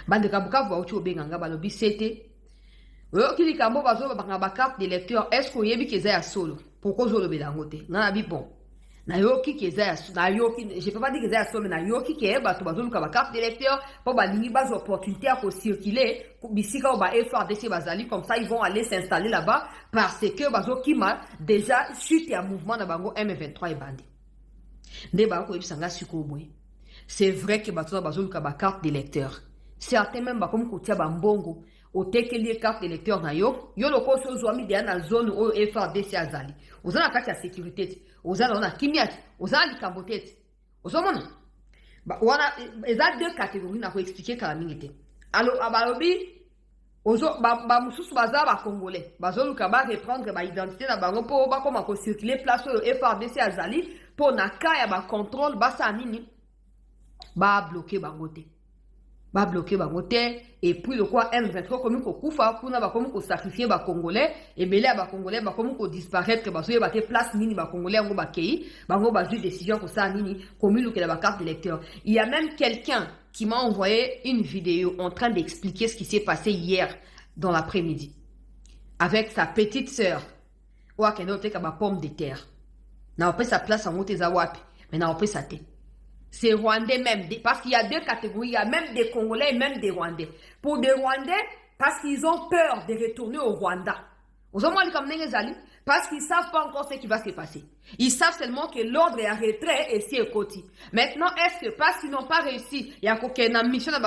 Bande kabuka vo uchi obenganga balobi sete. Oyo kili kambo bazo ba carte de lecteur est-ce que yebi keza ya solo pourquoi zo lobe dangote na bi bon na yoki keza ya na yoki je peux pas dire keza ya solo mais na yoki ke bato bazo luka ba carte de lecteur pour ba lingi bas opportunité à circuler bisika ba FRDC bazali comme ça ils vont aller s'installer là-bas parce que bazo kima déjà suite à mouvement na bango M23 et bandi nde ba ko ebisanga siko boy c'est vrai que bato bazo luka ba carte de lecteur certains même ba comme kotia ba mbongo au tekeli carte électeur na yo loko so zoami de na zone o FRDC azali ozana kati ya sécurité ozana na kimiati ozana likambotet ozomona ba wana eza deux catégories na ko expliquer kala mingite alors abalobi ozo ba mususu baza ba congolais bazoluka ba reprendre ba identité na bango po ba koma ko circuler place o FRDC azali po na kaya ba contrôle ba sa nini ba bloquer bango te ba bloquer bango te et puis le quoi M23 comme ko kufa kuna ba comme ko sacrifier ba congolais et belé ba congolais ba comme ko disparaître ba so ba te place nini ba congolais ngo ba kei bango ba ju décision ko ça nini communiquer la carte d'électeur. Il y a même quelqu'un qui m'a envoyé une vidéo en train d'expliquer ce qui s'est passé hier dans l'après-midi avec sa petite sœur wa kenote ka ba pomme de terre na opé sa place en moteza wapi mais na opé sa te. C'est Rwandais même, parce qu'il y a deux catégories, il y a même des Congolais et même des Rwandais. Pour des Rwandais, parce qu'ils ont peur de retourner au Rwanda. Parce qu'ils ne savent pas encore ce qui va se passer. Ils savent seulement que l'ordre est à retrait et c'est côté. Maintenant, est-ce que parce qu'ils n'ont pas réussi, il y a une mission à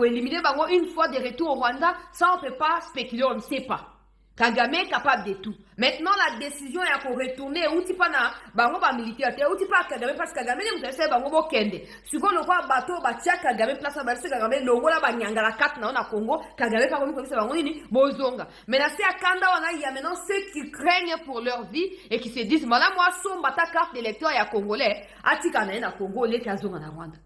éliminer une fois de retour au Rwanda, ça on ne peut pas spéculer, on ne sait pas. Kagame est capable de tout. Maintenant, la décision est pour retourner. Ou pas na bango ba militaire, ou pas Kagame parce que Kagame ne peut bango bo kende. Suko le roi bateau ba tia Kagame place ba se Kagame longo la ba nyanga la 4 na Congo. Kagame pas comme ça bango nini bozonga. Mais là c'est à Kanda wana il y a maintenant ceux qui craignent pour leur vie et qui se disent voilà moi somba ta carte d'électeur ya congolais atika na Congo les kazonga na Rwanda.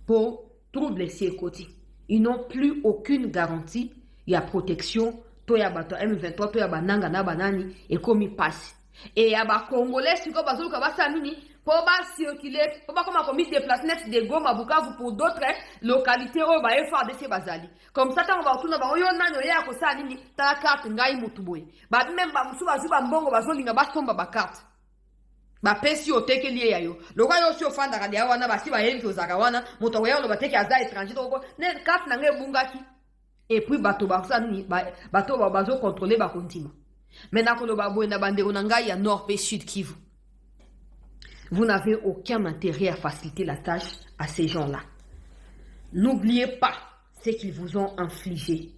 Pour troubler ces côtés. Ils n'ont plus aucune garantie. Il y a protection, to ya bato M23, to ya bananga na banani, et comme il passe. Et il y a ba Congolais, si vous bazou kaba samini, pour ba circuler, pour ba comme commis déplacer net de Goma Bukavu pour d'autres localités où ba FRDC bazali. Comme ça, on va retourner ba yo nano ya ko sa nini, ta carte ngai mutuboy. Ba même ba musu bazu ba mbongo bazo linga ba somba ba carte. Ba pesi o teke lié yo. Le roi yo si ofanda ka dia wana ba si ba yeli ko zakawana, moto ya lo ba teke aza étranger to ko, ne carte na ngai bungaki. Et puis bato bazo contrôler ba continent. Maintenant que le babo na bandero nanga ya nord et sud Kivu. Vous n'avez aucun intérêt à faciliter la tâche à ces gens-là. N'oubliez pas ce qu'ils vous ont infligé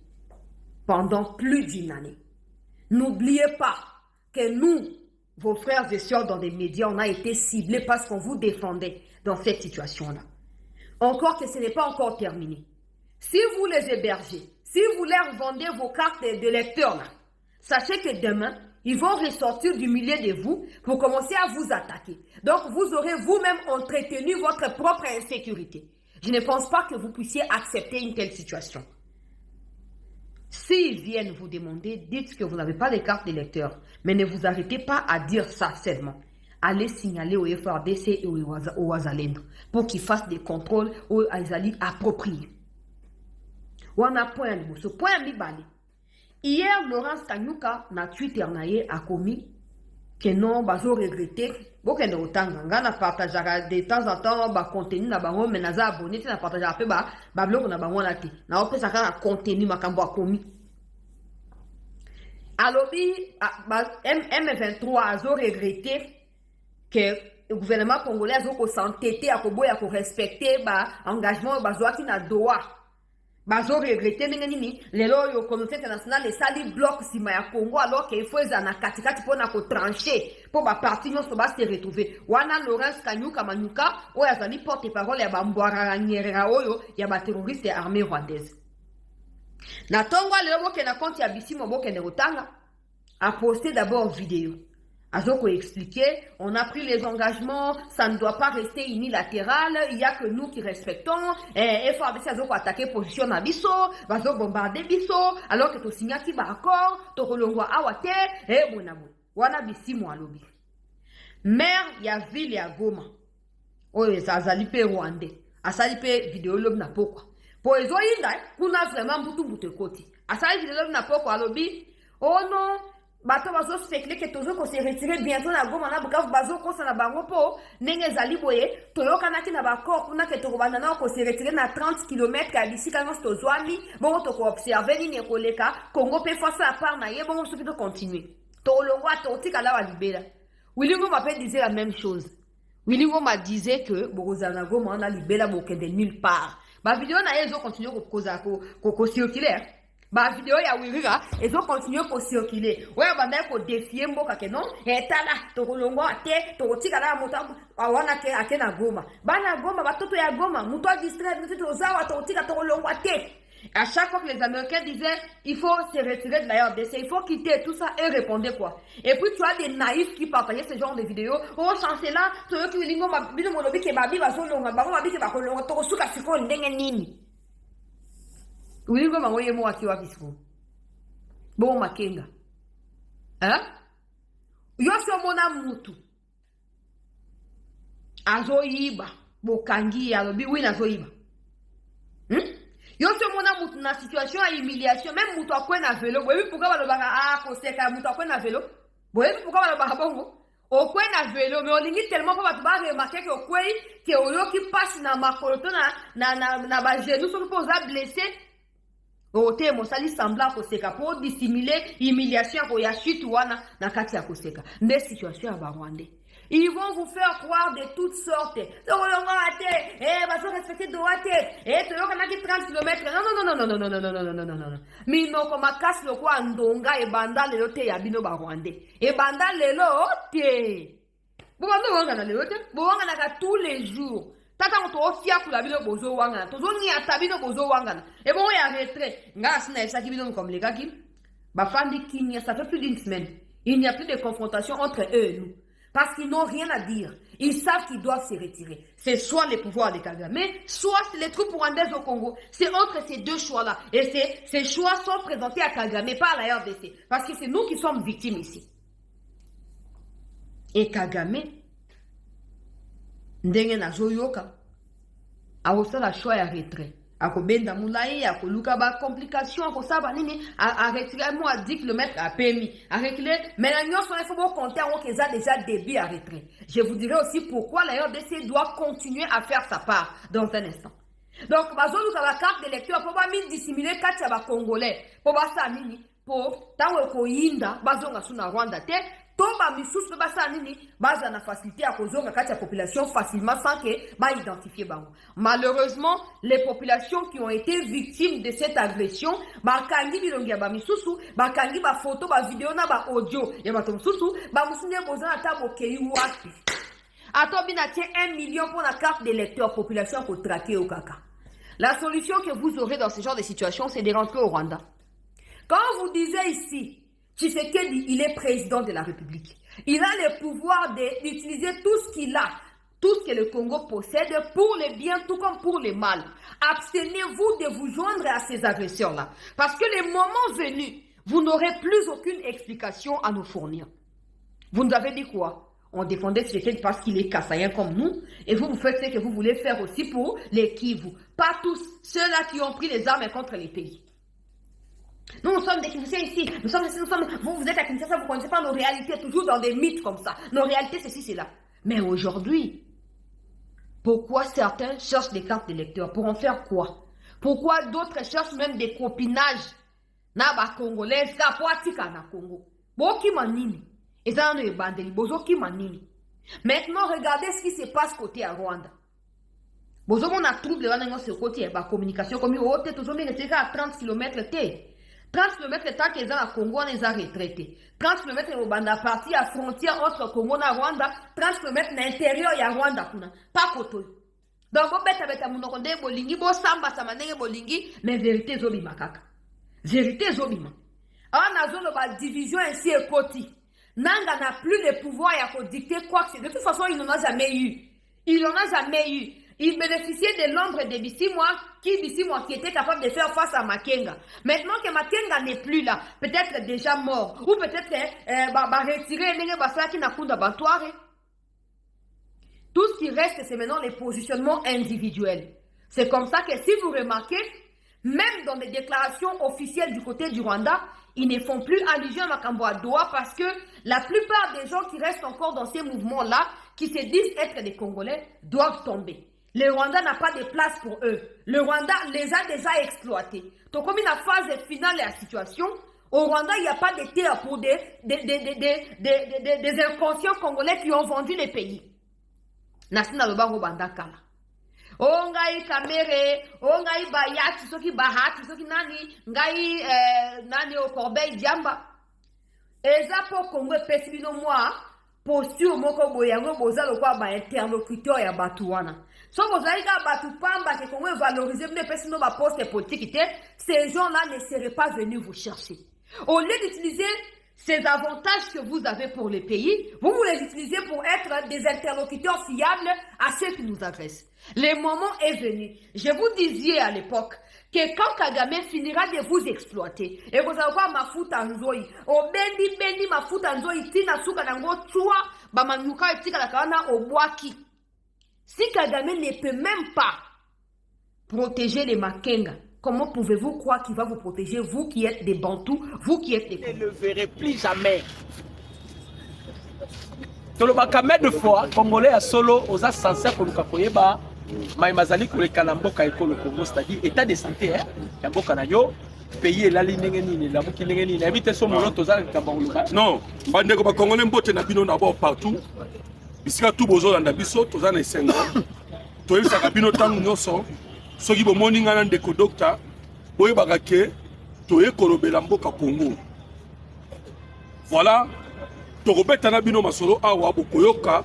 pendant plus d'une année. N'oubliez pas que nous, vos frères et sœurs dans les médias, on a été ciblés parce qu'on vous défendait dans cette situation-là. Encore que ce n'est pas encore terminé. Si vous les hébergez, si vous leur vendez vos cartes de lecteurs, là, sachez que demain, ils vont ressortir du milieu de vous pour commencer à vous attaquer. Donc, vous aurez vous-même entretenu votre propre insécurité. Je ne pense pas que vous puissiez accepter une telle situation. S'ils viennent vous demander, dites que vous n'avez pas les cartes de lecteurs. Mais ne vous arrêtez pas à dire ça seulement. Allez signaler au FRDC et au Wazalendo pour qu'ils fassent des contrôles aux Azali appropriés. Wana point ce point mibali. Hier, Laurence Kanyuka na Twitter naye a commis que non bazo regretter boke ne otanga ngana partager de temps en temps ba contenu na bango mais naza abonné na partager après ba blog na bango na te na opesa ka contenu makambo a commis. Alobi M23 azo regretter que le gouvernement congolais a s'entêté à koboya ko respecter ba engagement bazwaki na Doha. Bazo regretter nini lelo yo communauté internationale et sali bloc sima ya Congo alors qu'il faut na katikati pour na ko trancher pour ba parti nyonso ba se retrouver wana Laurence Kanyuka Manyuka o ya zali porte-parole ya ba mbwara nyerera oyo ya ba terroriste armée rwandaise na tongo lelo boke na compte ya Bisimo boke ne rotanga a posté d'abord vidéo. Azoko expliqué, on a pris les engagements, ça ne doit pas rester unilatéral, il n'y a que nous qui respectons, et FARDC Azoko attaqué position na biso, bazo bombarder biso, alors que to signa ki ba accord, to kolongwa awate, et bonabo. Wana Bisimo alobi. Maire ya ville ya Goma, oyo ezali pe Rwandais, asali pe vidéo lobi na pokwa po ezo yinda kuna vraiment mbutu koti asali vidéo lobi na pokwa alobi oh non bato bazo spéculer que tozo ko se retirer bientôt na Goma na Bukavu bazo kosa na bango po ndenge ezali boye toyokana ki na bakor kuna ke tokobanda na ko se retirer na 30 km ya bisika nyonso tozwami bongo toko observer nini ekoleka Congo pe face à part na ye bongo soki to continuer tolongwa totika wa libera Willy Ngoma peut disait la même chose. Willy Ngoma disait que Bokozana Goma na libera bokende nulle part. Ba vidéo na ezo continue ko circuler. Ba vidéo ya Willyra ezo continue ko circuler. Ouais banda ko défier mboka ke non etala tokolongwa te tokotika na moto awana ke akena Goma. Bana Goma batoto ya Goma muto distrait muto ozawa tokotika tokolongwa te. À chaque fois que les Américains disaient il faut se retirer de la RDC, il faut quitter tout ça, et répondaient quoi. Et puis tu as des naïfs qui partageaient ce genre de vidéos. Oh, chancela, tu veux que les gens bino monobi ke babi baso longa, bako babi ke bako longa, toko suka siko ndenge nini. Ulingo mangoye mo akiwa bisiko. Bon makenga. Hein? Yoso mona mutu. Azo yiba, bokangi alobi wina azo yiba. Yo se mona mutu na situation à humiliation même mutu akwe na vélo boyebi pourquoi balobaka koseka mutu akwe na vélo boyebi pourquoi balobaka bongo okwe na vélo mais olingi tellement po bato ba remarquer que okwei ke oyoki passe na makolo to na ba genou so po za blessé ote mosali semblant koseka po dissimuler humiliation ko ya chute wana na kati ya koseka nde situation ya ba Rwandais. Ils vont vous faire croire de toutes sortes. Ils vont respecter droite. Tu as 30 km. Non. Mais non, comme à casse le quoi, Ndonga et Banda le lote yabino ba Rwandais. Et Banda le lote. Bon, on a tous les jours. Tata on to fia pour la bino bozo wangana. Tozo ni atabino bozo wangana. Et bon, il y a retrait. Ngas na ça qui bino comme les gars qui. Ba fandi kinya, ça fait plus d'une semaine. Il n'y a plus de confrontation entre eux et nous. Parce qu'ils n'ont rien à dire. Ils savent qu'ils doivent se retirer. C'est soit les pouvoirs de Kagame, soit c'est les troupes rwandaises au Congo. C'est entre ces deux choix-là. Et ces choix sont présentés à Kagame, pas à la RDC. Parce que c'est nous qui sommes victimes ici. Et Kagame, ndenge na zoyoka, a aussi la choix à retrait. Ako benda moulaye, ako luka ba complication, ako saba nini, a retirer moi à 10 km à PMI, à reculer, mais la nuance, il faut compter en qu'ils a déjà début à retrait. Je vous dirai aussi pourquoi la RDC doit continuer à faire sa part dans un instant. Donc, bazo luka la carte d'électeur, pour pas mis dissimuler katia ba Congolais, pour ba sa nini, pour tawe ko yinda, bazo nga suna Rwanda te, tomba misusu basa nini baza na facilité à causer la population facilement sans que ba identifier bango. Malheureusement, les populations qui ont été victimes de cette agression ba kangi bilongi ba misusu ba kangi ba photo ba vidéo na ba audio ya ba misusu ba musunye bozana tabo kei wapi. Ato bina tie 1 million pour la carte d'électeur population pour traquer au kaka. La solution que vous aurez dans ce genre de situation, c'est de rentrer au Rwanda. Quand vous disiez ici Tshisekedi, il est président de la République. Il a le pouvoir d'utiliser tout ce qu'il a, tout ce que le Congo possède pour le bien, tout comme pour le mal. Abstenez-vous de vous joindre à ces agresseurs-là. Parce que le moment venu, vous n'aurez plus aucune explication à nous fournir. Vous nous avez dit quoi? On défendait Tshisekedi parce qu'il est kassaïen comme nous. Et vous faites ce que vous voulez faire aussi pour les Kivu. Pas tous, ceux-là qui ont pris les armes contre les pays. Nous sommes des Kinshasa ici, vous êtes à Kinshasa, vous ne connaissez pas nos réalités, toujours dans des mythes comme ça. Nos réalités, ceci, c'est là. Mais aujourd'hui, pourquoi certains cherchent des cartes d'électeurs? Pour en faire quoi? Pourquoi d'autres cherchent même des copinages? Na ba Congolais, Kapoatika na Congo. Boki manini. Et ça, nous bandeli, bozoki manini. Maintenant, regardez ce qui se passe côté à Rwanda. Bozo, on a trouvé le côté de la communication, comme il y a toujours à 30 km. 30 km de temps qu'ils ont à Congo, on les a retraités. 30 km au banda parti à frontière entre Congo et Rwanda. 30 km à l'intérieur, il y a Rwanda. Pas Koto. Donc, vous bêta mounokonde bolingi, bo samba samanenge bolingi, mais vérité zobi makaka. Vérité zobi ma. On a zone de division ainsi et Koti. Nanga n'a plus le pouvoir à dicter quoi que ce soit. De toute façon, il n'en a jamais eu. Il n'en a jamais eu. Il bénéficiait de l'ombre de Bissimois qui était capable de faire face à Makenga. Maintenant que Makenga n'est plus là, peut-être déjà mort, ou peut-être retiré, tout ce qui reste, c'est maintenant les positionnements individuels. C'est comme ça que si vous remarquez, même dans les déclarations officielles du côté du Rwanda, ils ne font plus allusion à Makambo à Doha parce que la plupart des gens qui restent encore dans ces mouvements-là, qui se disent être des Congolais, doivent tomber. Le Rwanda n'a pas de place pour eux. Le Rwanda les a déjà exploités. Donc, comme la phase finale de la situation, au Rwanda, il n'y a pas de terre pour des inconscients congolais qui ont vendu les pays. Nasina Lobango Bandakala. Ongai kamere, ongai bayati, soki bahati, soki nani, ngai nani au corbeil diamba. Eza po Congo pesibino moi, posture moko boyango boza lokwa ba interlocuteur ya batuana. So bozali ka batu pamba que Congo valoriser ne pesino ba poste politique, ces gens-là ne seraient pas venus vous chercher. Au lieu d'utiliser ces avantages que vous avez pour le pays, vous les utilisez pour être des interlocuteurs fiables à ceux qui nous agressent. Le moment est venu. Je vous disais à l'époque que quand Kagame finira de vous exploiter, et vous allez voir ma foute en zoi, au bendi ma foute en zoi, tina souka nango chua, bamanyuka etika la kana au boaki. Si Kagame ne peut même pas protéger les Makenga, comment pouvez-vous croire qu'il va vous protéger, vous qui êtes des Bantous, vous qui êtes des Congolais? Je ne le verrai plus jamais. Tolobakame de fois, Congolais à solo, aux ascenseurs pour nous koyeba, maïmazali pour les Kanamboka et le Congo, c'est-à-dire état de santé, hein, Kamboka nayo, pays la ligne nini, la bouki nini, éviter son molo, tous les Kamboka. Non, bande ko ba Congolais mbote na bino d'abord partout. Bisika tout bozo na biso, tous les Sengo. Toyel sa bino tangu nyoso. Soki bo moni ngana ndeko docteur boye bagake toye kolobela mboka Congo. Voilà, tokobeta na bino masolo awa bokoyoka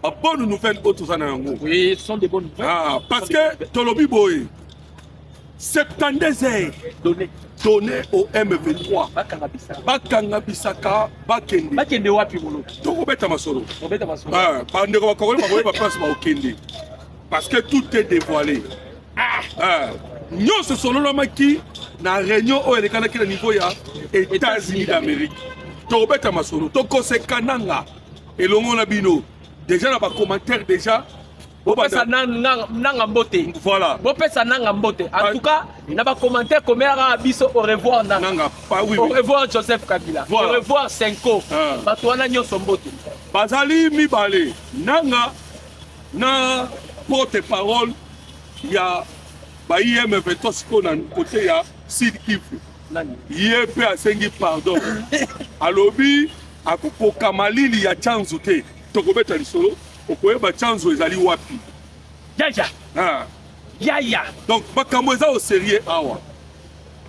ba bonne nouvelle otozana yango. Oui, ce sont des bonnes nouvelles. Ah, parce que tolobi boye 72 heures donné au M23. Bakanga bisaka bakende. Bakende wapi molo? Tokobeta masolo. Tokobeta masolo. Ah, bande ko ba Congolais ba boye ba place ba okende. Parce que tout est dévoilé. Nous se sommes dit na réunion au niveau ya États-Unis d'Amérique. Tobeta masolo, toko se kananga et longo na bino. Déjà na ba commentaire déjà. Bopesa nanga mbote. Voilà. Bopesa nanga mbote. En tout cas, na ba commentaire comme biso au revoir nanga. Oui, au revoir Joseph Kabila. Voilà. Au revoir Senko. Batwana nyoso mbote. Bazali mibale nanga na porte-parole ya ba IM23 siko na côté ya Sud Kivu. Yé pe asengi pardon. Alobi akopoka malili ya chanzo te. Tokobeta lisolo okoyeba chanzo ezali wapi. Yaya. Ah. Yaya. Donc makambo eza au sérieux awa.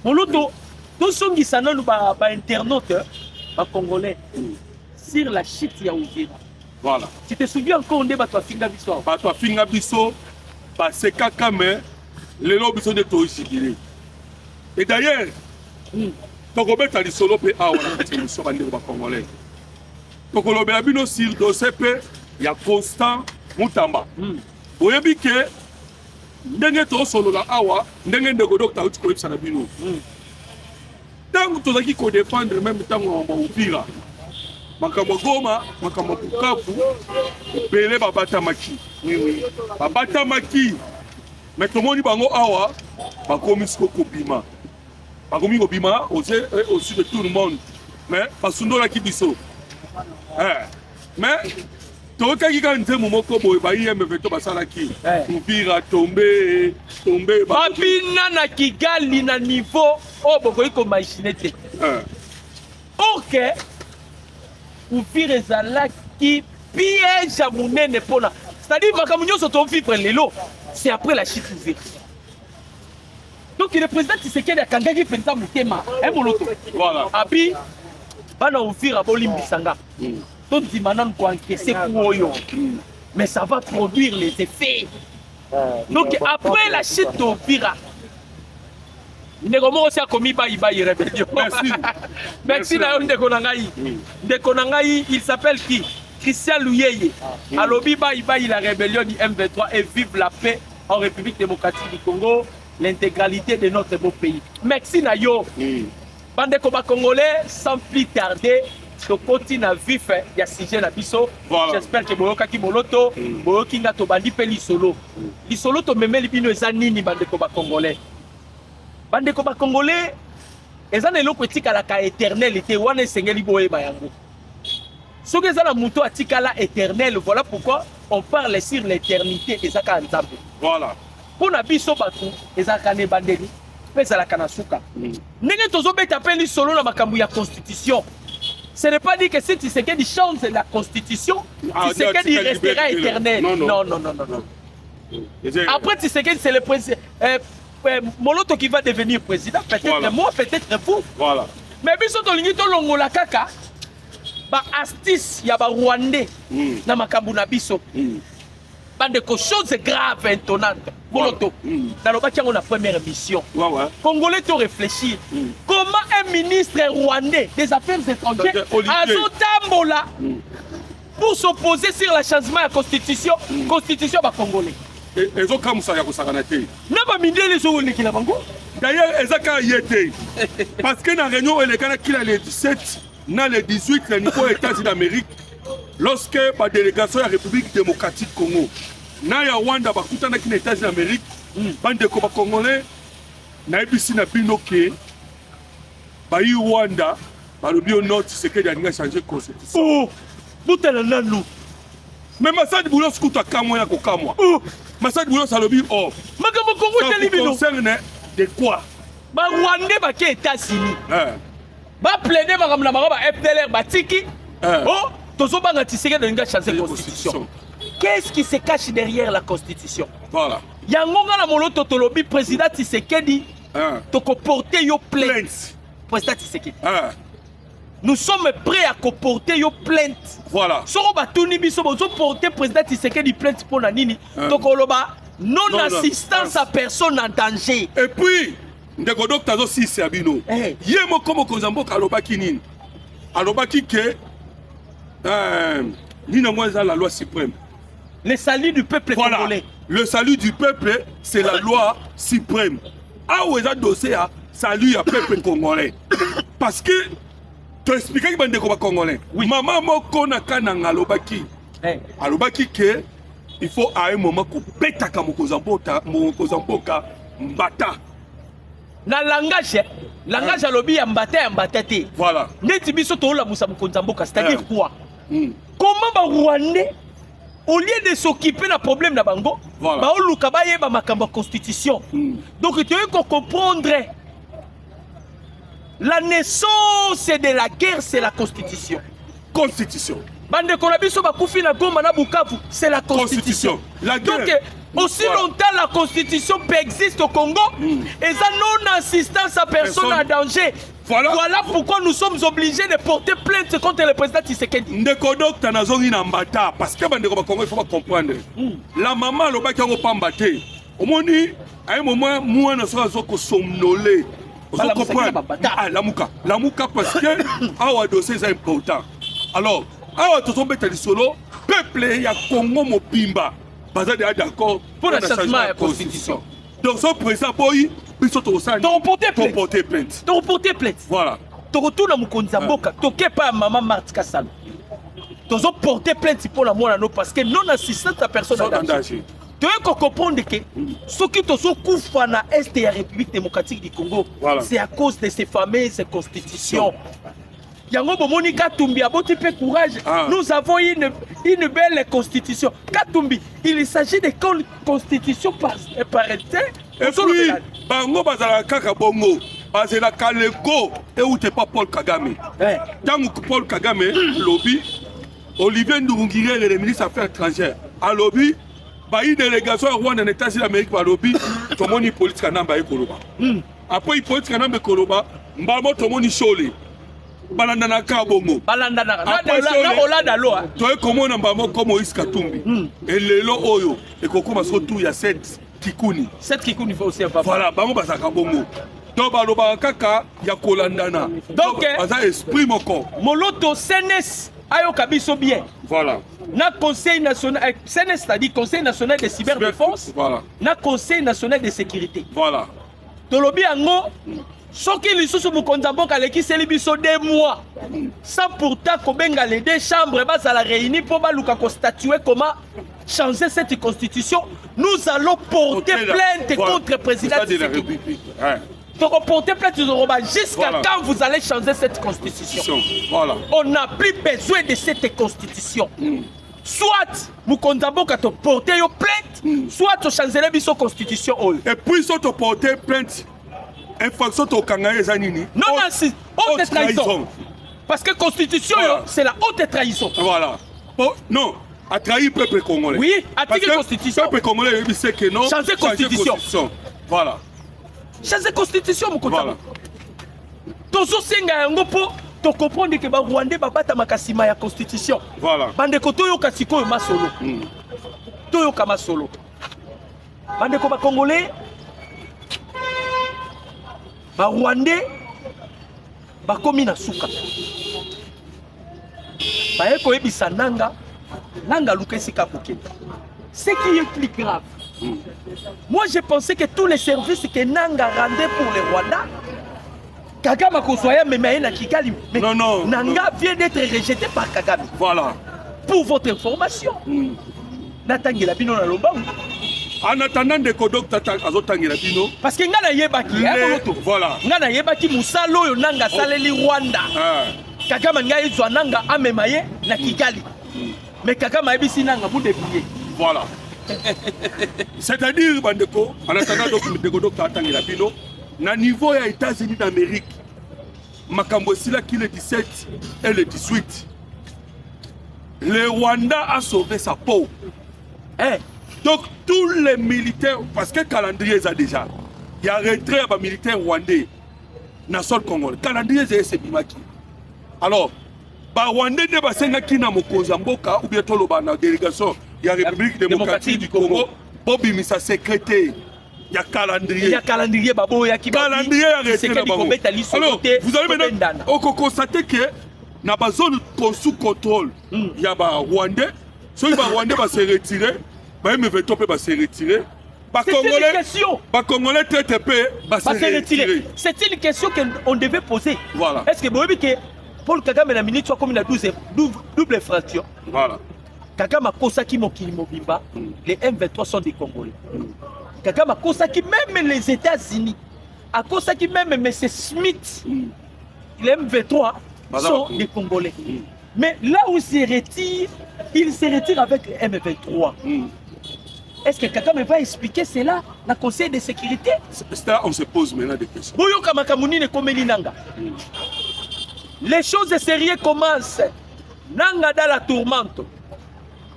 Moloto to songi sana ba internaute ba congolais sur la chute ya Uvira. Voilà. Tu te souviens encore on débat toi finga biso. Ba toi finga biso ba sekaka mais les lobbies sont de toisigiré. Et d'ailleurs, tokobeta lisolo pe awa na kati biso bande ba congolais. Tokolobela bino sur dossier pe ya Constant Mutamba. Oyebi ke ndenge to solo la awa ndenge ndeko docteur uti ko na bino. Tango tozaki ko défendre même tango ba Uvira. Makambo Goma, makambo Bukavu, belé babata maki. Oui. Babata maki. Mais tout le monde bango awa, bakomi siko kobima. Bakomi kobima au-dessus de tout le monde. Mais basundo la kibiso. Mais toka kika nte momoko boy ba yeme veto basala ki. Uvira tomber. Babina na Kigali na niveau o bokoyi ko machine te. OK. Uvira ezala ki piège à monene pona. C'est-à-dire makambo nyonso to vivre lelo. C'est après la chute ouverte. Donc le président Tshisekedi a kangaki penza mutema, moloto. Voilà. Abi bana Uvira bolimbisanga. To dimana ko encaisser kuoyo. Mais ça va produire les effets. Donc après la chute d'Uvira, Ndeko aussi a commis baïbaï rébellion. Merci. Merci na Ndeko nangai. Ndeko nangai, il s'appelle qui? Christian Louyeye. Alobi baïbaï la rébellion du M23 et vive la paix en République démocratique du Congo, l'intégralité de notre beau pays. Merci na yo. Bandeko ba Congolais, sans plus tarder, tokoti na vif ya sujet na biso. J'espère que boyokaki moloto boyoki nga tobandi mpe lisolo lisolo tomemeli bino eza nini bandeko bacongolais. Bandeko bacongolais eza na eloko etikalaka éternel te wana esengeli boyeba yango. Soki eza na moto atikala éternel, voilà pourquoi on parle sur l'éternité ezaka nzambe. Voilà. Pona biso bato ezaka ne bandeli mpe ezalaka na suka. Ndenge tozobeta mpe lisolo na makambo ya constitution. Ce n'est pas dit que si Tshisekedi change la constitution, Tshisekedi restera éternel. Non. Après Tshisekedi, c'est le président. Moloto qui va devenir président, peut-être moi, peut-être vous. Voilà. Mais biso tolingi to longola kaka ba astuce ya ba Rwandais na makambo na biso. Bande de choses graves étonnantes. Moloto. Dans le première mission. Congolais to réfléchir. Comment un ministre rwandais des affaires étrangères a Zotambola pour s'opposer sur le changement de la constitution, constitution ba congolais. Et zo comme ça ya ko sakanate. Na ba mindele zo le kila bango. D'ailleurs ezaka yete. Parce que na réunion elekana kila le 17 na le 18 le niveau États-Unis d'Amérique lorsque la délégation de la République démocratique Congo na ya Rwanda bakutana ki na États-Unis d'Amérique bande ko ba congolais na ebisi na bino ke ba yi Rwanda ba lobi au nord c'est que ya changer constitution. Oh, butela nanu. Mais Masadi Boulos kuta kamwa ya ko kamwa. Masadi Boulos alobi oh. Makambo Congo telibino. Concerne de quoi? Ba Rwandais ba ke États-Unis. Ba plaider ba kamna ba FDLR ba tiki. Oh, tozo banga Tshisekedi nga changer constitution. Qu'est-ce qui se cache derrière la constitution? Voilà. Yangonga na moloto tolobi président Tshisekedi toko porter yo plainte. Président Tshisekedi. Nous sommes prêts à porter yo plainte. Voilà. Soro batuni biso bozo porter président Tshisekedi plainte pour nini? Toko loba non assistance à personne en danger. Et puis ndeko docteur zo si abino. Yemo comme kozambo kalobaki nini? Alobaki ke nina mwaza la loi suprême. Le salut du peuple congolais. Le salut du peuple, c'est la loi suprême. Ah où est dossier à salut à peuple congolais. Parce que tu expliques que bande ko congolais. Oui. Maman moko na kananga alobaki. Alobaki que il faut à un moment ko betaka mokozambota mokozamboka mbata. Na langage alobi ya mbata te. Voilà. Neti biso to la musa mokozamboka, c'est-à-dire quoi? Comment ba Rwandais au lieu de s'occuper d'un problème na bango, ba oluka ba yeba makambo constitution. Donc tu veux comprendre la naissance de la guerre, c'est la constitution. Constitution. Bande konabiso ba kufi na Goma na Bukavu, c'est la constitution. La guerre. Donc aussi longtemps la constitution peut exister au Congo, et ça non-assistance à personne en danger. Voilà pourquoi nous sommes obligés de porter plainte contre le président Tshisekedi. Ndeko docteur nazongi na mbata parce que bandeko ba Congo il faut pas comprendre. La maman lobaki ngo pambate. Omoni à un moment moi na so ko somnolé. Vous comprenez? Ah la muka parce que awa dossier c'est important. Alors awa to tombe tali solo peuple ya Congo mobimba. Baza d'accord pour le changement de la constitution. Donc son président boy porter plainte. Voilà. Tu retournes à Mukonzamboka, tu n'es pas maman Marthe Kassalo. Tu as porté plainte pour la mort parce que non assistance à personne en danger. Tu dois comprendre que ce qui te souffre dans l'Est de la République démocratique du Congo, c'est à cause de ces fameuses constitutions. Yango Bomoni Katumbi a beau type courage. Nous avons une belle constitution. Katumbi, il s'agit de constitution par état. Et puis, Bango Bazala Kaka Bongo, Bazela Kalego, et où t'es pas Paul Kagame. Tant que Paul Kagame, lobby, Olivier Ndungire, le ministre des Affaires étrangères, à lobby, une délégation à Rwanda en États-Unis d'Amérique, à lobby, tout le monde est politique à Namba et Koloba. Après, il politique à Namba et Koloba, Mbamo, tout le monde est cholé. Balandana Kabongo. Balandana. Na Olada lo. Toi comment on mbamo comme Moïse Katumbi. Et lelo oyo et kokoma surtout il y a 7 kikuni. 7 kikuni faut aussi pas. Voilà, bango basaka bongo. Donc baloba kaka ya kolandana. Donc ça exprime encore. Moloto CNS ayo kabiso bien. Voilà. Na Conseil national CNS c'est-à-dire Conseil national de cyberdéfense. Voilà. Na Conseil national de sécurité. Voilà. Tolobi ango soki lisusu mokonzi ya mboka alekiseli biso 2 mois sans pourtant kobenga les 2 chambres bazala réunis pour baluka constatuer comment changer cette constitution, nous allons porter plainte contre le président de la République. Donc porter plainte jusqu'à quand vous allez changer cette constitution. Voilà. On n'a plus besoin de cette constitution. Soit mokonzi ya mboka to porter yo plainte, soit to changer biso constitution. Et puis soit to porter plainte. Infraction au Kangaï Zanini. Non, non, c'est haute trahison. Parce que constitution, voilà. C'est la haute trahison. Voilà. Oh, non, a trahi le peuple congolais. Oui, article constitution. Le peuple congolais, il sait que non. Changer constitution. Voilà. Changer constitution, mon côté. Voilà. Tozo senga yango po to comprendre que ba Rwandais ba bata makasima ya constitution. Voilà. Bande ko to yo kasiko yo masolo. To yo kama solo. Bande ko ba congolais ba Rwandais bakomi na suka baye koyebisa nanga luka esika kokende. Ce qui est plus grave, moi je pensais que tous les services que Nanga rendait pour les Rwandais, Kagame Kosoya même na Kigali, mais non, Nanga vient d'être rejeté par Kagame. Voilà. Pour votre information. Natangela bino na lomba. En attendant de Kodok Azotangela bino. Parce que ngana yebaki, voilà. Ngana yebaki musalo yo Nanga saleli Rwanda. Kagame nga izwa Nanga amemaye na Kigali. Mais Kagame ayebisi Nanga bu déplier. Voilà. C'est-à-dire bandeko, en attendant de Kodok Azotangela bino, na niveau ya États-Unis d'Amérique, makambo sila qui le 17 et le 18. Le Rwanda a sauvé sa peau. Donc tous les militaires, parce que le calendrier est déjà, il y a retrait à militaires rwandais dans le sol congolais. Le calendrier est Bimaki. Alors, les Rwandais ne sont pas qui na Mokozamboka ou bien la délégation de la République démocratique du Congo. Bobby Missa secrétaire. Il y a calendrier. Il y a calendrier babo ya calendrier arrêté là-bas. Alors, vous allez maintenant constater que dans la zone sous contrôle, il y a des Rwandais. Ceux qui vont se retirer. C'est une question. Congolais C'est une question qu'on devait poser. Voilà. Est-ce que Paul Kagame a minute soit comme une double fraction? Voilà. Kagame a kosaki mokili mobimba, les M23 sont des Congolais. Kagame a kosaki même les États-Unis, a kosaki même M. Smith, les M23 sont des Congolais. Mais là où il se retire avec les M23. Est-ce que Kagame va expliquer cela dans le Conseil de sécurité? Là, on se pose maintenant des questions. Les choses sérieuses commencent. Nanga dans la tourmente.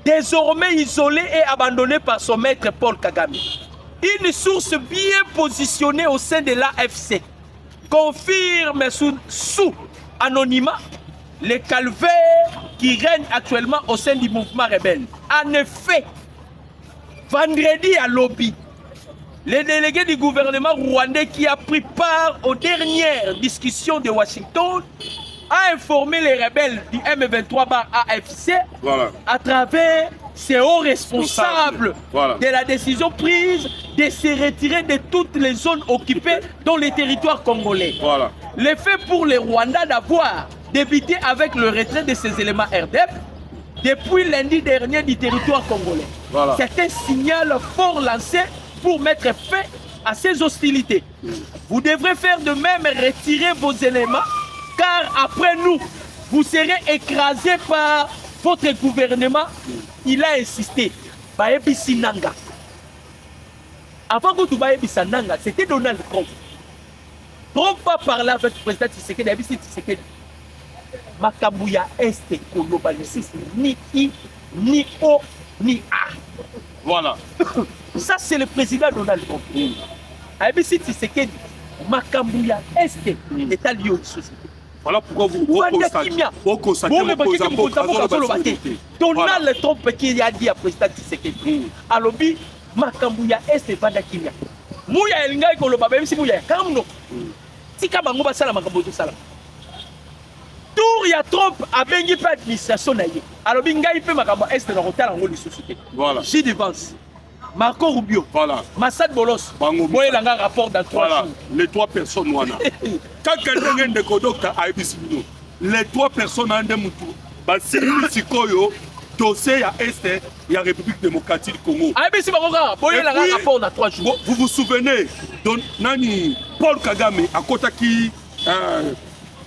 Désormais isolé et abandonné par son maître Paul Kagame. Une source bien positionnée au sein de l'AFC confirme sous anonymat les calvaires qui règnent actuellement au sein du mouvement rebelle. En effet, vendredi à Lobby, le délégué du gouvernement rwandais qui a pris part aux dernières discussions de Washington a informé les rebelles du M23 AFC à travers ses hauts responsables de la décision prise de se retirer de toutes les zones occupées dans les territoires congolais. Le fait pour les Rwandais d'avoir débuté avec le retrait de ces éléments RDF depuis lundi dernier du territoire congolais. C'est un signal fort lancé pour mettre fin à ces hostilités. Vous devrez faire de même, retirer vos éléments, car après nous, vous serez écrasés par votre gouvernement. Il a insisté. Baebisi Nanga. Avant que tu Baebisi Nanga, c'était Donald Trump. Trump a parlé avec le président Tshisekedi. Baebisi Tshisekedi. Makabuya Est globalisiste, ni I, ni O, ni A. Voilà. Ça, c'est le président Donald Trump. Baebisi Tshisekedi. Makabuya Est est allié aux sociétés. Voilà pourquoi vous constatez Donald Trump qui a dit à président Tshisekedi alobi Makabuya Est vanda kimia. Mouya elinga ikoloba même si mouya kamno. Tika bango basala makambo to sala. Tour ya Trump a bengi pas administration na ye. Alobi ngai pe makambo Est na hôtel en les sociétés. Voilà. J'y dévance. Marco Rubio. Voilà. Massad Bolos. Bango. Boye langa rapport dans 3 Voilà. jours. Les 3 personnes wana. Quand quelqu'un de Kodokta a ebisibino. Les 3 personnes en demutu. Ba sikoyo dossier à Est et à République démocratique du Congo. Ah mais c'est pas grave. Boye langa rapport dans 3 jours. Vous vous souvenez de Nani Paul Kagame à Kotaki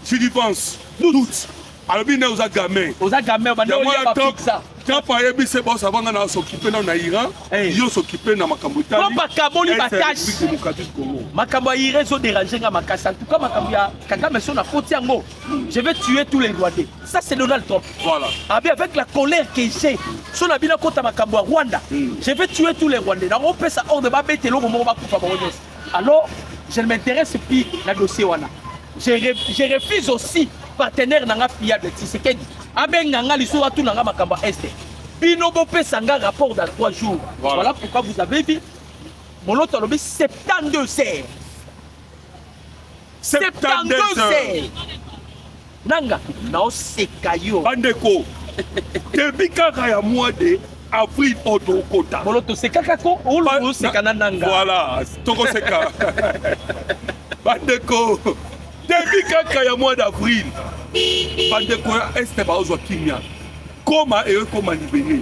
Julie Vance doute. Alors bien aux gamins. Aux gamins on va pas ça. Quand par exemple c'est bon ça va s'occuper dans Iran, ils s'occuper dans Makambo Italie. Pas Kaboli batache. Makambo Iran sont dérangés à Makassa. En tout cas Makambo Kagame son a côté yango. Je vais tuer tous les Rwandais. Ça c'est Donald Trump. Voilà. Avec la colère que j'ai, son habina kota Makambo Rwanda. Je vais tuer tous les Rwandais. Donc on peut ça on ne va pas mettre l'eau moment pour alors je ne m'intéresse plus à dossier wana. Je refuse aussi partenaire nanga fiable Tshisekedi. Abenganga lisura tout nanga makamba est. Bino bopé sanga rapport dans 3 jours. Voilà pourquoi vous avez vu mon autre lobby 72 serres. 72 serres. Nanga na sekayo. Bandeko. Depuis quand ya mois de avril au Kota. Moloto sekaka ko ou sekana nanga. Voilà, toko seka. Bandeko. Depuis quand ya mois d'avril. Bandeko est ba ozwa kimia. Comment et comment libérer.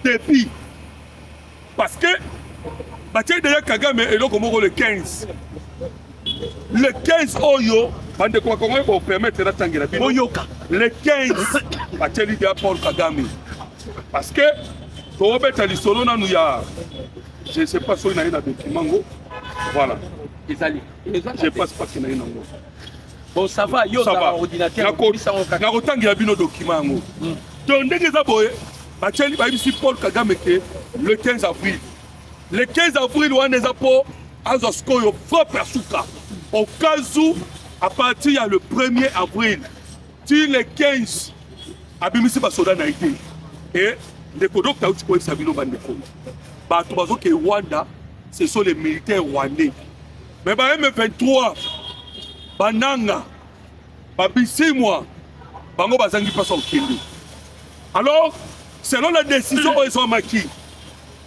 Depuis parce que Batia déjà Kagame et le 15. Le 15 Oyo, Bandeko comment pour permettre la tangela bino. Le 15 Batia déjà Paul Kagame. Parce que Robert Alisolo na nous ya je ne sais pas si il y a un document. Voilà. Je passe pas qu'il y a un document. Bon, ça va, yo, ça va. Ordinateur. Na kotangi ya bino document ngo. Donc ndenge za boye, bacheli ba bisi Paul Kagame ke le 15 avril. Le 15 avril wana za po azosko yo faux persuka. Au cas où à partir le 1er avril, tu le 15 abimisi ba soda na ité. Et ndeko docteur uti ko sabino bandeko. Ba to bazo ke Rwanda, ce sont les militaires rwandais. Mais ba M23 Bananga, Babisimwa, Bango Bazangi passe au Kindi. Alors, selon la décision où ils sont maquis,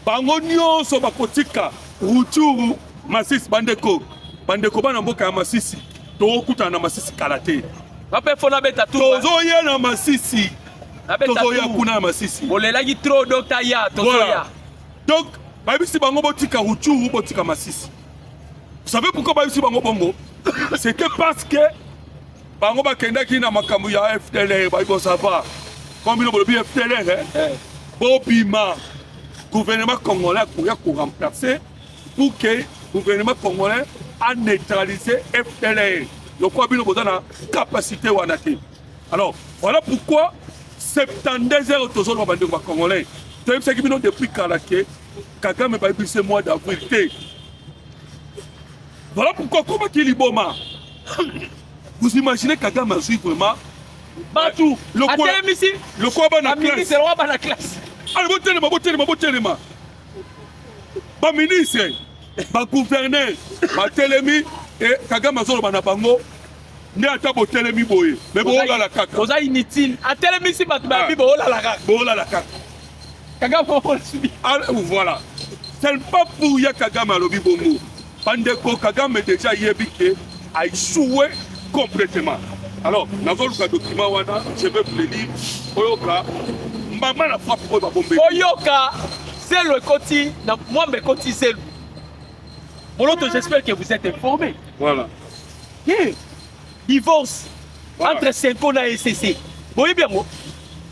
Bango Nyon Sobakotika, Ruchuru, Massis Bandeko, Bandeko Banamboka Masisi, Tokuta na Masisi Kalate. Papa Fona Beta tout. Tozoya na Masisi. Tozoya Kuna Masisi. Olelagi trop docteur ya, Tozoya. Donc, Babisi Bango Botika Ruchuru Botika Masisi. Vous savez pourquoi Babisi Bango Bongo? C'était parce que Bango Bakenda qui na makambu ya FDLR, Baïbo Sava, comme il a dit FDLR, Bobima, gouvernement congolais pour remplacer, pour que le gouvernement congolais a neutralisé FDLR. Donc, il a une capacité ou alors, voilà pourquoi 72 heures autour de la congolais. Depuis Kalaké, Kagame a eu ce mois d'avril. Voilà pourquoi, comment qu'il est bon, vous imaginez Kagame a suivi vraiment Batou, le quoi dans la classe. Allez, botelema. Ba ministre, ba gouverneur, ba telemi et Kagame a zolo bana bango. Ne ata botelemi boye. Mais bon la kaka. Oza inutile. A telemi si ba bi bo la kaka. Bo la kaka. Kagame a suivi. Voilà. C'est pas pour ya Kagame a lobi bongo. Bandeko Kagame déjà yebike a échoué complètement. Alors, dans le document, je vais vous le dire. Oyoka, maman la frappe pour la bombe. Oyoka, c'est le côté, moi, mes côtés, c'est le. J'espère que vous êtes informés. Voilà. Yeah. Divorce entre Senkona et SCC. Vous voyez bien,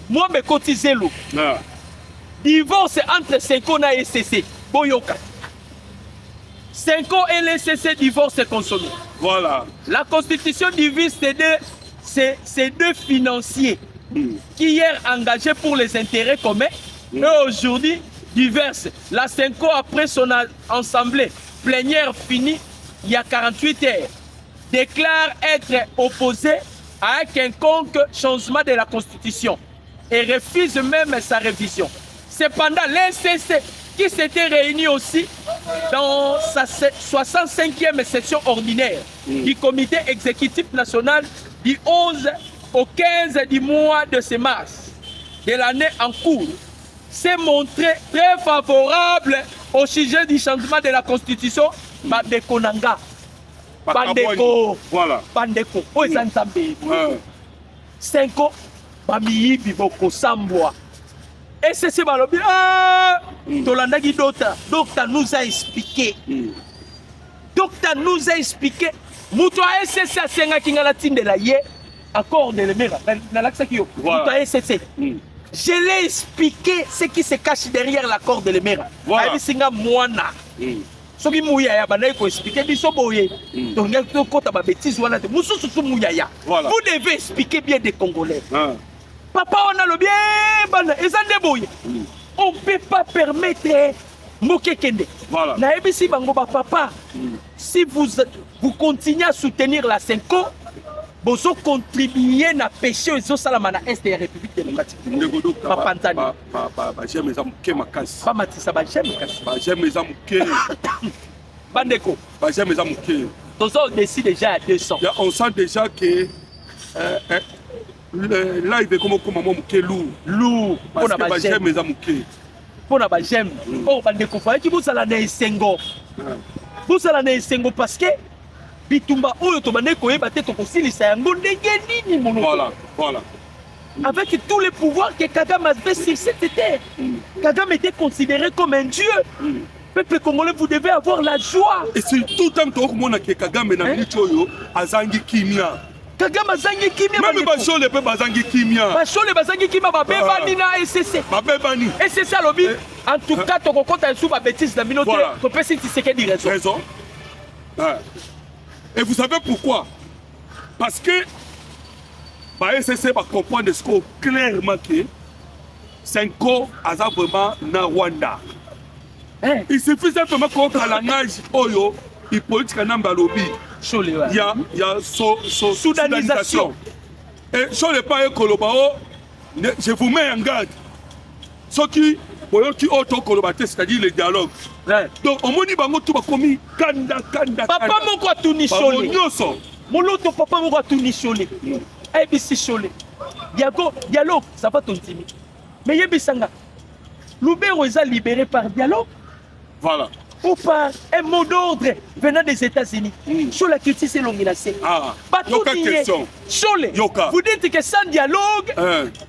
moi, mes côtés, c'est le. Divorce entre Senkona et SCC. Boyoka. 5 ans et le SCC divorce consommé. Voilà. La constitution divise ces deux financiers qui hier engagés pour les intérêts communs et aujourd'hui diversent. La 5 ans après son assemblée plénière finie il y a 48 heures déclare être opposé à un quelconque changement de la constitution et refuse même sa révision. Cependant, l'SCC qui s'était réuni aussi dans sa 65e session ordinaire du comité exécutif national du 11 au 15 du mois de ce mars de l'année en cours, s'est montré très favorable au sujet du changement de la constitution, bandeko nanga. Bandeko. Voilà. Bandeko. Oyo eza nzambe. 5 ans, bamiyibi boko sambwa. Et c'est ce balobi. Tolandaki docteur nous a expliqué. Docteur nous a expliqué. Muto a SSC a senga kinga la tinde la ye. Accord de l'emera. Na laksaki yo. Muto a SSC. Je l'ai expliqué ce qui se cache derrière l'accord de l'emera. Voilà. Aïbi singa mouana. Soki mouya ya banayi ko expliquer biso boye. Donc to kota ba bêtise wana te. Mususu su mouya ya. Voilà. Vous devez expliquer bien des Congolais. Papa on a le bien bana ezande boye. On peut pas permettre Moké Kende. Voilà. Na ebisi bango ba papa. Si vous continuez à soutenir la Senko, vous contribuez à péché aux Salamana Est de la République démocratique. Papa Ntani. J'aime les amours Makas. Pas Matissa, j'aime les amours Bandeko. J'aime les amours. On décide déjà à 200. On sent déjà que là il veut comme maman qui est lourd. Lourd. Parce que j'aime les amours. Pour la j'aime. Oh Bandeko, faut que vous allez à Sengo. Vous allez à Sengo parce que bitumba oyo to bandeko yeba te to kosilisa yango ndenge nini mono. Voilà. Avec tous les pouvoirs que Kagame avait sur cette terre. Kagame était considéré comme un dieu. Peuple congolais, vous devez avoir la joie. Et c'est tout le temps que Kagame na michoyo azangi kimia. Kagame azangi kimia. Même Bachole peut bazangi kimia. Bachole bazangi kimia babeba ni na SCC. Babeba ni. SCC lobby. En tout cas, to kokota sous ba bêtise na minote. To pesi tiseke di raison. Et vous savez pourquoi? Parce que bah SCC va comprendre ce qu'on clairement que Senko a vraiment na Rwanda. Il suffit simplement qu'on a la nage oyo il politique namba lobby. Il y a soudanisation. Et sur le pas kolobao, je vous mets en garde. Ce qui auto kolobate, c'est-à-dire le dialogue. Donc on moni bango tout ba komi kanda. Papa moko atuni chole. Moloto papa moko atuni chole. ABC chole. Dialogue, ça va tontimi. Mais yebisanga. Lubero est libéré par dialogue. Voilà. Ou par un mot d'ordre venant des États-Unis. Sur la culture, c'est l'ongilacé. Yoka question. Vous dites que sans dialogue,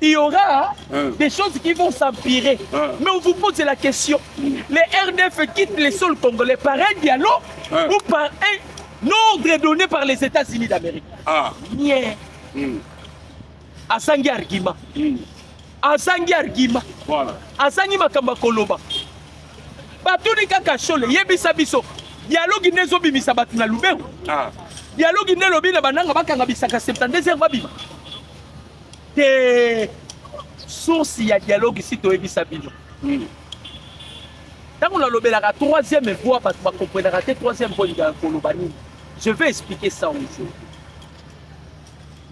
il y aura des choses qui vont s'empirer. Mais on vous pose la question. Les RDF quittent les sols congolais par un dialogue ou par un ordre donné par les États-Unis d'Amérique. Asangi argument. Asangi argument. Voilà. Asangi makamba koloba. Batuni kaka chole yebisa biso. Dialogue nezo bimisa batu na Lubero. Dialogue ne lobi na bananga bakanga bisaka 72 heures babima. Te source ya dialogue si to yebisa bino. Tant on a lobela la troisième voie parce qu'on comprendre la troisième voie de kolobani. Je vais expliquer ça aujourd'hui.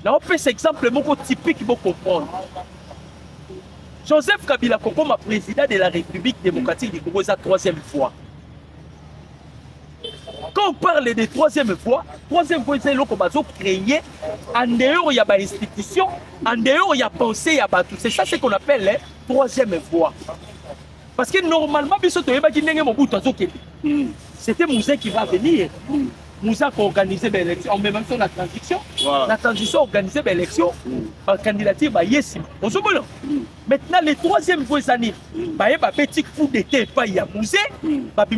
Là on fait cet exemple moko typique pour comprendre. Joseph Kabila Kokoma, président de la République démocratique du Congo, c'est la troisième fois. Quand on parle de troisième fois, c'est le qu'on va créer en dehors il y a des institutions, en dehors il y a pensée, il y a tout. C'est ça ce qu'on appelle la troisième fois. Parce que normalement, c'était Mouzé qui va venir. Moussa qui a organisé l'élection, en même temps la transition. Voilà. La transition a organisé l'élection par candidature par Yessim. Maintenant, les troisième voies années, il y a un petit coup d'état, il y a Mouzé,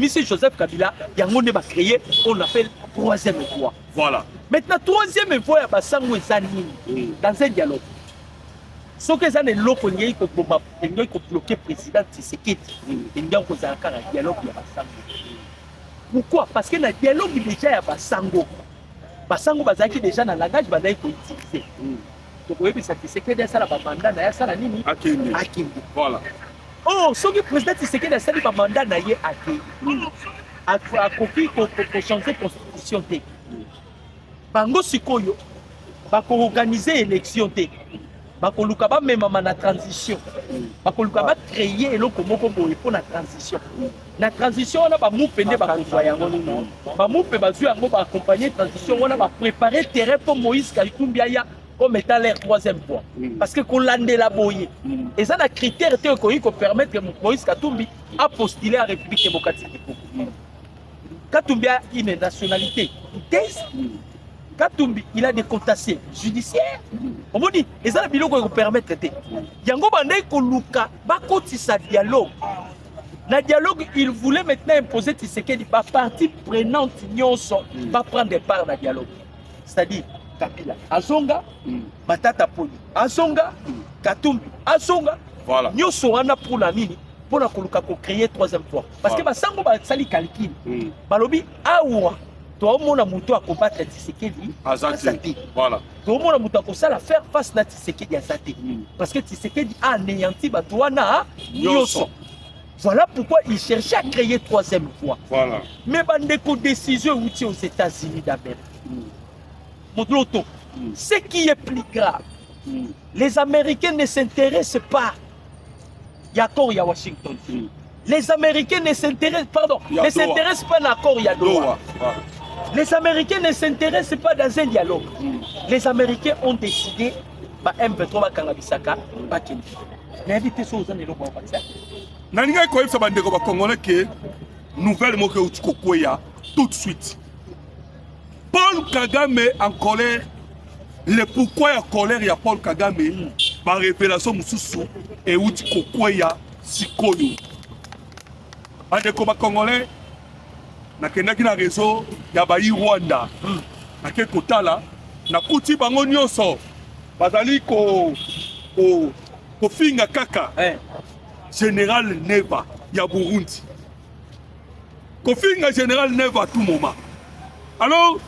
c'est Joseph Kabila, il y a un créé, on appelle troisième voie. Voilà. Maintenant, troisième voie, il y a 100 dans un dialogue. Ce que ça n'est pas bloqué le président Tshisekedi. Il y a un dialogue qui a Pourquoi? Parce que le dialogue déjà ya basango. Basango bazaki déjà na langage bazaki ko utiliser. Donc oui, ça Tshisekedi a ça la mandat na ya ça la nini? Akindi. Voilà. Oh, ce que président Tshisekedi a ça la mandat na ye akindi. A copie pour changer constitution té. Bango sikoyo ba ko organiser élection té. Bakoluka ba même na transition. Bakoluka ba créer eloko moko boye pour la transition. La transition on a ba moupende ba kozwa yango nino. Ba moupe ba zu yango ba accompagner transition on a ba préparer terrain pour Moïse Katumbi ya comme étant leur troisième voie. Parce que qu'on l'a la boye. Et ça, un critère qui permettre que Moïse Katumbi a postulé à la République démocratique du Congo. Katumbi a une nationalité. Katumbi, il a des contacts judiciaires. On vous dit, et ça, le bilan qui permettre de Yango Bandai Koluka, Bakoti sa dialogue. Le dialogue, il voulait maintenant imposer Tshisekedi, la partie prenante, va prendre part dans le dialogue. C'est-à-dire, Kabila, Azonga, Matata Poli, Azonga, Katumbi, Azonga. Voilà. Nous sommes pour la mine, pour la Koluka créer troisième fois. Parce que Basango va sali calcul. Balobi, Aoua. Toi, on a monté à combattre Tshisekedi Azati. Voilà. Toi, on a monté à faire face à Tshisekedi Azati. Parce que Tshisekedi a anéanti Batouana Nyoso. Voilà pourquoi il cherchait à créer troisième voie. Voilà. Mais Bandeko décision aux États-Unis d'Amérique. Modloto, ce qui est plus grave, les Américains ne s'intéressent pas. Il y a accord, il y a Washington. Les Américains ne s'intéressent pas à l'accord, il y a Doha. Les Américains ne s'intéressent pas dans un dialogue. Les Américains ont décidé, M23 va Kangabisaka, va Kenya. N'invitez ça aux années de Naninga ko yebisa bandeko ba Congolais que nouvelle moke utiko kweya tout de suite. Paul Kagame en colère. Le pourquoi ya colère ya Paul Kagame par révélation mususu et utiko kweya sikoyo. Bandeko ba Congolais na kendaki na réseau ya bayi Rwanda. Na ke kotala na kuti bango nyonso bazali ko finga kaka. Général Neva, il y a Burundi. Kofinga Général Neva à tout moment. Alors,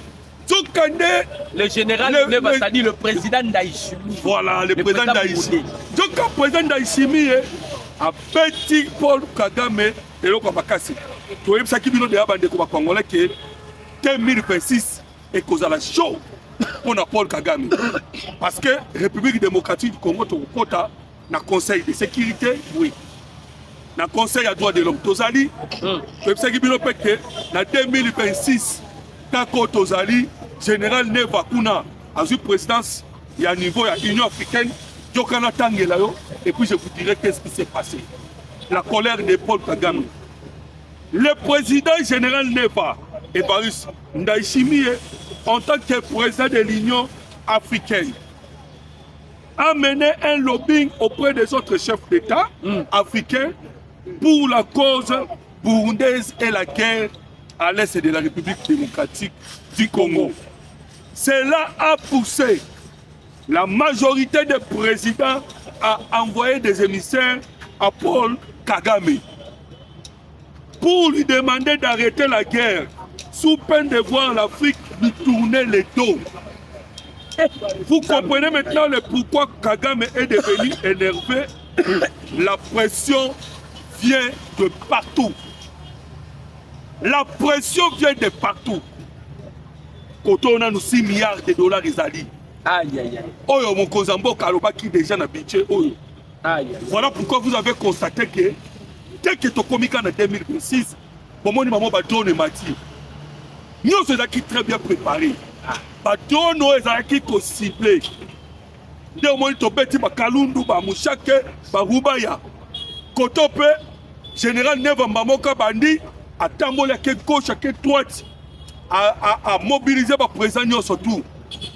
le général Neva, c'est-à-dire le président d'Aïchimi. Voilà, le président d'Aïchimi. Donc, le président d'Aïchimi a petit Paul Kagame et le Kabakasi. Tu vois, ça qui vient de la bande de Congolais que 2026 est cause à la show pour Paul Kagame. Parce que la République démocratique du Congo, tu as un conseil de sécurité, oui. Dans le conseil à droit de l'homme Tozali, en 2026, quand Tozali, général Neva Kuna a eu présidence, il y a un niveau, il y a l'Union africaine, et puis je vous dirai qu'est-ce qui s'est passé. La colère de Paul Kagame. Le président général Neva, Evariste Ndayishimiye, en tant que président de l'Union africaine, a mené un lobbying auprès des autres chefs d'État africains pour la cause burundaise et la guerre à l'est de la République démocratique du Congo. Cela a poussé la majorité des présidents à envoyer des émissaires à Paul Kagame pour lui demander d'arrêter la guerre sous peine de voir l'Afrique lui tourner le dos. Vous comprenez maintenant le pourquoi Kagame est devenu énervé. La pression vient de partout. La pression vient de partout. Quand on a nos 6 milliards de dollars, ils allaient. Aïe, aïe, aïe. Oyo, mon Kozambo Kaloba qui déjà n'a budget. Voilà pourquoi vous avez constaté que dès que tu as commis en 2026, pour moi, maman va donner Mati. Nous sommes très bien préparés. Bateau nous ezaki ko ciblé. Dès au moins to beti ba Kalundu ba Mushake ba Rubaya. Kotope général Neva Mamoka bandi atambola ke gauche ke droite a mobiliser ba président surtout.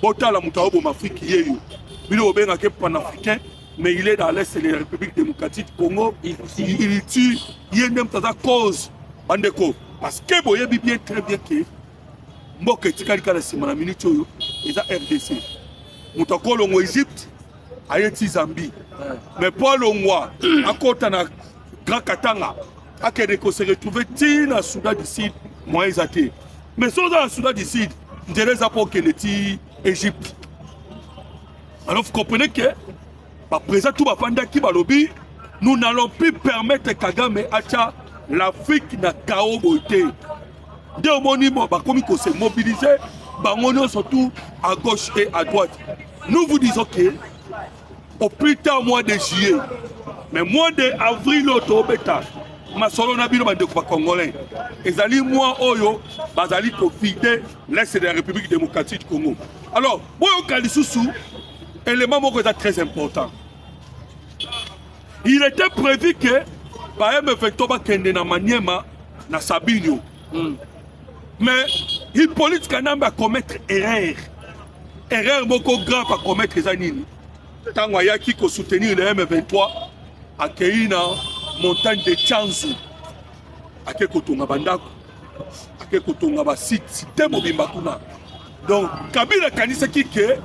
Botala mutaobo Afrique yeyo. Bino obenga ke panafricain mais il est dans l'est de la République démocratique du Congo. Il tue yendem taza cause bandeko parce que boye bien très bien que mboka etikali kala sima na minute oyo eza RDC mutu akolongwa Egypte ayeti Zambie mais Paul Longwa akota na Grand Katanga akende ko se retrouver tina Soudan du Sud moyen ezate mais so dans Soudan du Sud ndeleza po keneti Égypte. Alors vous comprenez que ba président tout ba fanda ki balobi nous n'allons plus permettre Kagame acha l'Afrique na chaos boité. Dès au moment où se mobiliser, surtout à gauche et à droite. Nous vous disons que au plus tard mois de juillet, mais mois d'avril au bêta, ma solo na bino bande congolais. Ezali mois oyo bazali ko vider l'est de la République démocratique du Congo. Alors, boyo kalisusu élément est très important. Il était prévu que par M23 va kende na Maniema na Sabinio. Mais Hippolyte Kanambe a commettre erreur. Erreur beaucoup grave à commettre les années. Tant qu'il y a qui soutenir le M23 à Keina montagne de Tchanzu. À Kekotonga Bandako. À Kekotonga Basite mobimba kuna. Donc Kabila kanisa kike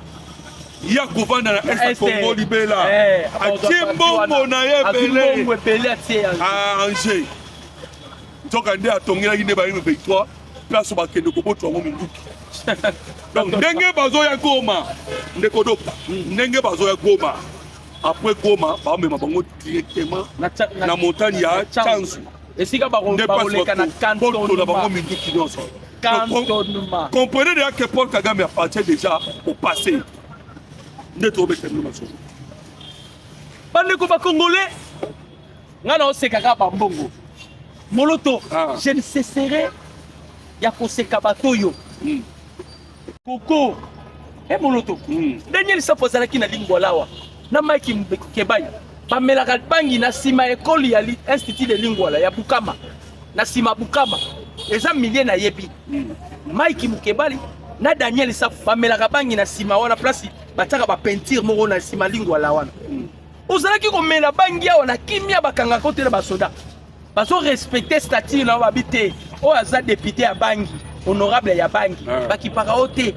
il y a gouverneur na Est Congo libela. A Kimbo Monaye Belé. À Angers. Donc ande atongela ine ba M23 place ba kende ko boto ngo minduki. Donc ndenge bazo ya Goma ndeko dokta. Ndenge bazo ya Goma. Après Goma ba mema bango directement na montagne ya Tchanzu. Et si ka ba roleka na cantonnement. Comprenez déjà que Paul Kagame appartient déjà au passé. Bandeko ba Congolais, ngana osekaka ba mbongo. Moloto, je ne cesserai ya koseka batoyo. Koko, Moloto. Daniel Sapozalaki na lingwalawa. Na Mike Kebai. Bamelaka bangi na sima école ya Institut de Lingwala ya Bukama. Na sima Bukama. Eza milliers na yebi. Mike Mukebali na Daniel Saf bamelaka bangi na sima wana place bataka ba peinture moko na sima Lingwala wana. Ozalaki ko mela bangi awa na kimia bakanga kote na basoda. Baso respecter statut na babité. O aza député ya bangi, honorable ya bangi. Bakipaka ote.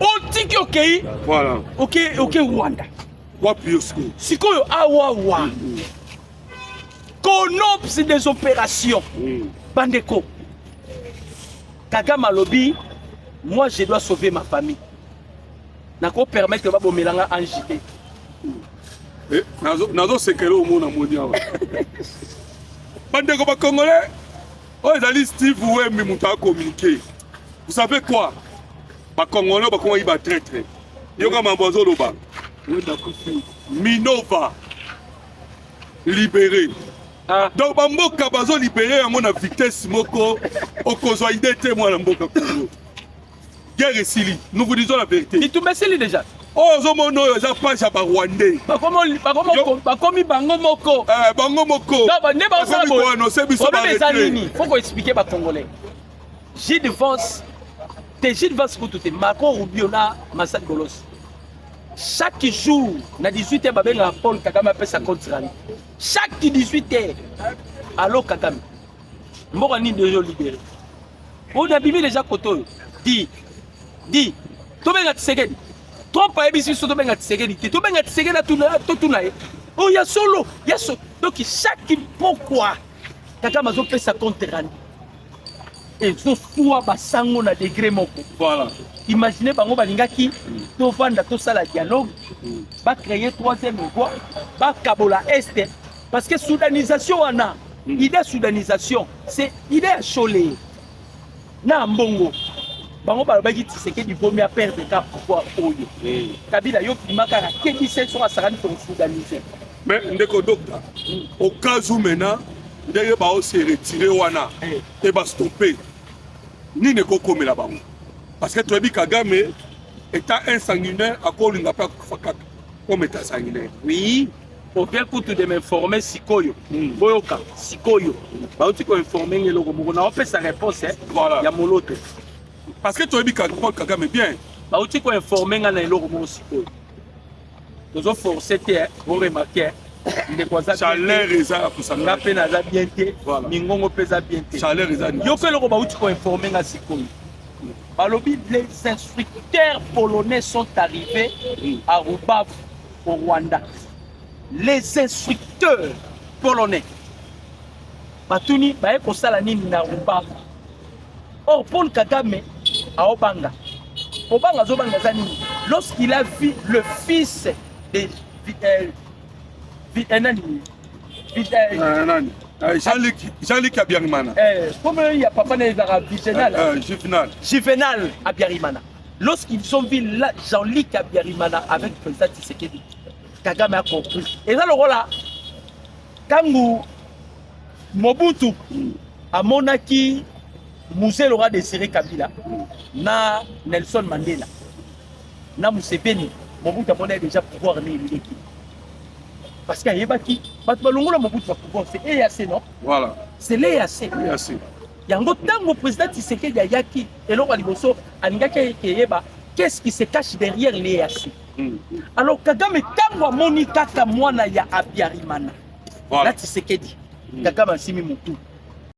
Otiki okei. Voilà. OK Rwanda. Sikoyo awawa. Conopse des opérations. Bandeko. Kagame Lobi, moi je dois sauver ma famille. Nako permettre ba bomelanga en JT. Nazo sekelo au monde mondial. Bandeko ba Congolais, ezali Steve Wembi muta communiquer. Vous savez quoi? Ba Congolais ba comment il va traître. Yoka mambozo loba. Minova libéré. Donc bamboka bazo libéré à mon vitesse moko okozwa idée moi na mboka Congo. Guerre esili, nous vous disons la vérité. Il tout meseli déjà. Oh zomono za pas ya ba Rwandais. Bakomi bango moko. Bango moko. Non, ne ba ça bo. Non, c'est biso ba. Faut qu'on explique ba Congolais. Gilles Vance pour tout Marco Rubio na Massad Golos. Chaque jour, na 18h, babenga Paul Kagame appelle sa compte rani. Chaque 18h, allo Kagame. Mbora ni déjà libéré. On a bimé déjà koto. Dit. Tobenga Tsegedi. Trop pas ebisi so tobenga Tsegedi. Tobenga Tsegedi totuna. Oh ya solo. Donc chaque pourquoi Kagame a fait sa compte rani. Et so soit basango na degré moko. Voilà. Imaginez bango balingaki to vanda to sala dialogue ba créer troisième voie ba kabola est parce que soudanisation wana idée soudanisation c'est idée à choler na mbongo bango balobaki Tshisekedi vaut mieux perdre ka pouvoir oyo Kabila yo kimaka na kedi senso asakani pour soudaniser mais ndeko docteur au cas où maintenant ndenge ba se retirer wana et ba stopper ni ne ko komela bango. Parce que tu as dit Kagame étant un sanguinaire à cause d'un pas comme état sanguinaire. Oui, pour bien pour de m'informer Sikoyo. Boyoka, Sikoyo. Bah tu peux informer le logo. On a fait sa réponse. Voilà. Il y a Moloto. Parce que tu as dit Kagame bien. Bah tu peux informer le logo Sikoyo. Nous avons forcé pour remarquer. Chaleur eza pour ça. La peine a bien été. Mingongo pesa bien été. Chaleur eza. Yo que le logo bah tu peux informer Sikoyo. Les instructeurs polonais sont arrivés à Rubavu, au Rwanda. Les instructeurs polonais. Batuni, bae kosala nini na Rubavu. Or, Paul Kagame, à Obanga. Obanga zobanga zanini. Lorsqu'il a vu le fils de Jean-Luc Abiyarimana. Comme il y a papa Juvenal Abiyarimana. Lorsqu'ils ont vu Jean-Luc Abiyarimana avec le président Tshisekedi, Kagame a compris. Et là, le rôle là, quand Mobutu a monaki Musée Laura Désiré Kabila, na Nelson Mandela, na Museveni, Mobutu a déjà pouvoir l'équipe. Parce qu'il y a qui Mobutu va pouvoir, c'est EAC, non? Voilà. C'est l'EAC. Il y a un autre président Tshisekedi Yaki, et là, qu'est-ce qui se cache derrière l'EAC? Alors, Kagame, tant que Monika Kamwana ya Abiyarimana, là, Tshisekedi, Kagame a simi Moutou.